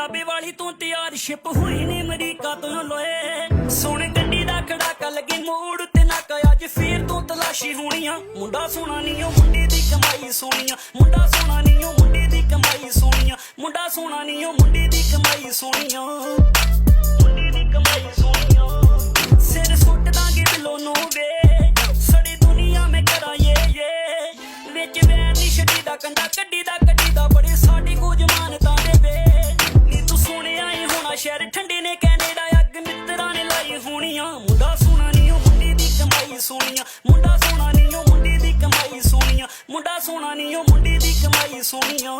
ਪੰਜਾਬੀ ਵਾਲੀ ਤੂੰ ਤਿਆਰ ਸ਼ਿਪ ਹੋਈ ਨੀ ਅਮਰੀਕਾ ਤੋਂ ਲੋਏ ਸੋਹਣੇ ਗੱਡੀ ਦਾ ਖੜਾਕਾ ਲੱਗੇ ਮੋੜ ਤੇ ਨਾਕਾ ਅੱਜ ਫੇਰ ਤੂੰ ਤਲਾਸ਼ੀ ਹੋਣੀਆਂ ਮੁੰਡਾ ਸੋਹਣਾ ਨੀ ਓ ਮੁੰਡੇ ਦੀ ਕਮਾਈ ਸੋਹਣੀਆਂ ਮੁੰਡਾ ਸੋਹਣਾ ਨੀ ਓ ਮੁੰਡੇ ਦੀ ਕਮਾਈ ਸੋਹਣੀਆਂ ਮੁੰਡਾ ਸੋਹਣਾ ਨੀ ਓ ਮੁੰਡੇ ਦੀ ਕਮਾਈ ਸੋਹਣੀਆਂ ਮੁੰਡੇ ਦੀ ਕਮਾਈ ਸੋਹਣੀਆਂ ਸਿਰ ਸੁੱਟ ਦਾਂਗੇ ਬਿੱਲੋ ਨੂੰ ਵੇ ਸੜੀ ਦੁਨੀਆ ਮੈਂ ਕਰਾਂ ਇਹ ਵਿੱਚ ਵੈਨ ਨੀ ਛੱਡੀ ਦਾ ਕੰਡਾ ਕੱਢੀ ਦਾ ਬੜੇ ਸਾਡੀ ਕੁਝ ਮਾਨਤਾ ਦੇ ਵੇ ਨੀ ਤੂੰ ਸੋਹਣਿਆ ਏ ਹੋਣਾ ਸ਼ਹਿਰ ਠੰਡੇ ਨੇ ਕੈਨੇਡਾ ਅੱਗ ਮਿੱਤਰਾਂ ਨੇ ਲਾਈ ਹੋਣੀਆਂ ਮੁੰਡਾ ਸੋਹਣਾ ਨੀ ਓ ਮੁੰਡੇ ਦੀ ਕਮਾਈ ਸੋਹਣੀਆਂ ਮੁੰਡਾ ਸੋਹਣਾ ਨੀ ਓ ਮੁੰਡੇ ਦੀ ਕਮਾਈ ਸੋਹਣੀਆਂ ਮੁੰਡਾ ਸੋਹਣਾ ਨੀ ਓ ਮੁੰਡੇ ਦੀ ਕਮਾਈ ਸੋਹਣੀਆਂ